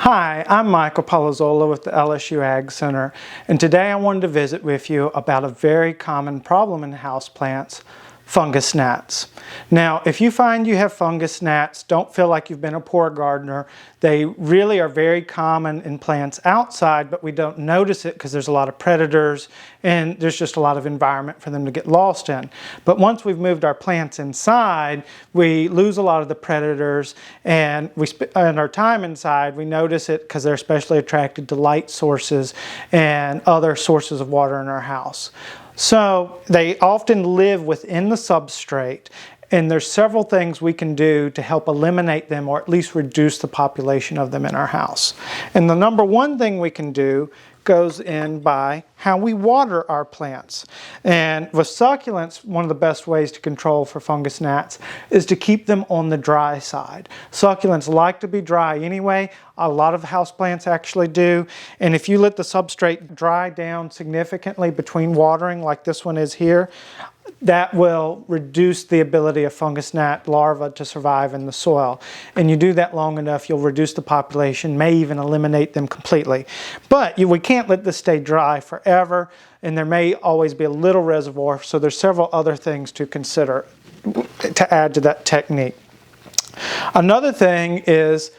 Hi, I'm Michael Polozola with the LSU AgCenter, and today I wanted to visit with you about a very common problem in houseplants, fungus gnats. Now, if you find you have fungus gnats, don't feel like you've been a poor gardener. They really are very common in plants outside, but we don't notice it because there's a lot of predators and there's just a lot of environment for them to get lost in. But once we've moved our plants inside, we lose a lot of the predators, and we spend our time inside. We notice it because they're especially attracted to light sources and other sources of water in our house. So they often live within the substrate, and there's several things we can do to help eliminate them or at least reduce the population of them in our house. And the number one thing we can do goes in by how we water our plants. And with succulents, one of the best ways to control for fungus gnats is to keep them on the dry side. Succulents like to be dry anyway. A lot of houseplants actually do. And if you let the substrate dry down significantly between watering, like this one is here, that will reduce the ability of fungus gnat larvae to survive in the soil. And you do that long enough, you'll reduce the population, may even eliminate them completely. But we can't let this stay dry forever, and there may always be a little reservoir, so there's several other things to consider to add to that technique. Another thing is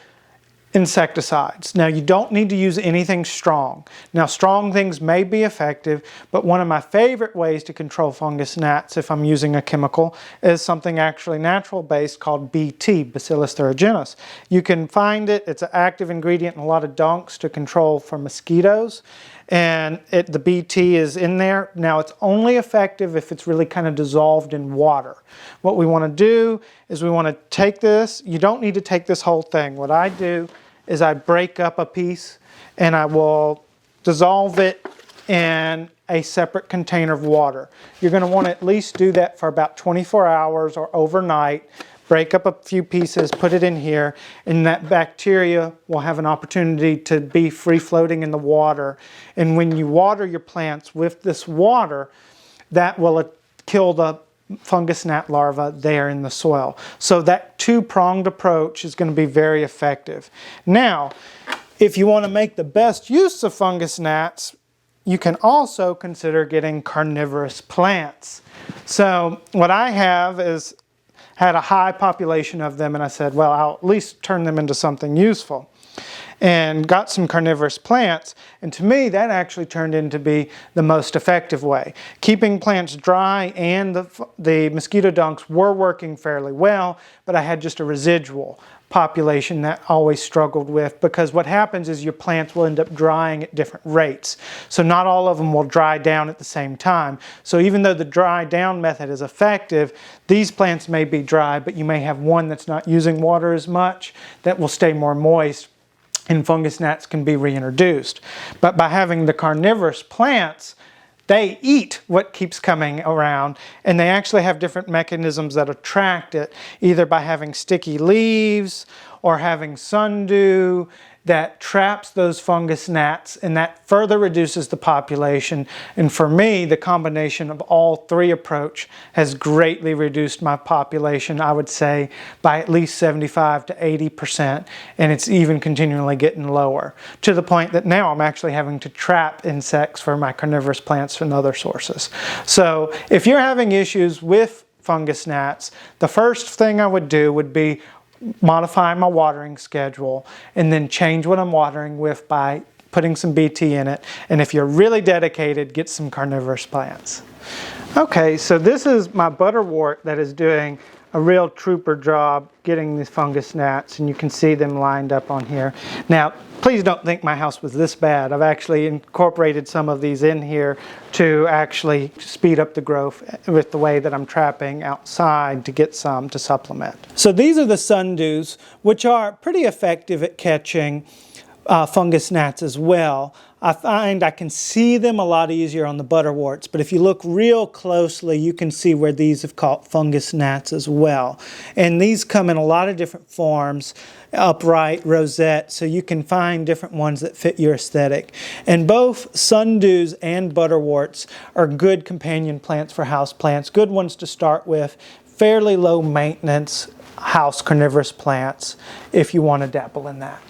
insecticides. Now, you don't need to use anything strong. Now, strong things may be effective, but one of my favorite ways to control fungus gnats if I'm using a chemical is something actually natural based called BT, Bacillus thuringiensis. You can find it, it's an active ingredient in a lot of dunks to control for mosquitoes, and the BT is in there. Now, it's only effective if it's really kind of dissolved in water. What we want to do is we want to take this. You don't need to take this whole thing. What I do is I break up a piece and I will dissolve it in a separate container of water. You're going to want to at least do that for about 24 hours or overnight. Break up a few pieces, put it in here, and that bacteria will have an opportunity to be free floating in the water. And when you water your plants with this water, that will kill the fungus gnat larvae there in the soil. So that two-pronged approach is going to be very effective. Now, if you want to make the best use of fungus gnats, you can also consider getting carnivorous plants. So what I have is had a high population of them, and I said, well, I'll at least turn them into something useful. And got some carnivorous plants, and to me that actually turned into be the most effective way. Keeping plants dry and the mosquito dunks were working fairly well, but I had just a residual population that I always struggled with, because what happens is your plants will end up drying at different rates. So not all of them will dry down at the same time. So even though the dry down method is effective, these plants may be dry, but you may have one that's not using water as much that will stay more moist, and fungus gnats can be reintroduced. But by having the carnivorous plants, they eat what keeps coming around, and they actually have different mechanisms that attract it, either by having sticky leaves or having sundew that traps those fungus gnats, and that further reduces the population. And for me, the combination of all three approach has greatly reduced my population, I would say, by at least 75 to 80%, and it's even continually getting lower, to the point that now I'm actually having to trap insects for my carnivorous plants from other sources. So if you're having issues with fungus gnats, the first thing I would do would be modify my watering schedule, and then change what I'm watering with by putting some BT in it. And if you're really dedicated, get some carnivorous plants. Okay, so this is my Butterwort that is doing a real trooper job getting these fungus gnats, and you can see them lined up on here. Now, please don't think my house was this bad. I've actually incorporated some of these in here to actually speed up the growth with the way that I'm trapping outside to get some to supplement. So these are the Sundews, which are pretty effective at catching fungus gnats as well. I find I can see them a lot easier on the Butterworts, but if you look real closely, you can see where these have caught fungus gnats as well. And these come in a lot of different forms, upright, rosette, so you can find different ones that fit your aesthetic. And both Sundews and Butterworts are good companion plants for house plants, good ones to start with, fairly low maintenance house carnivorous plants if you want to dabble in that.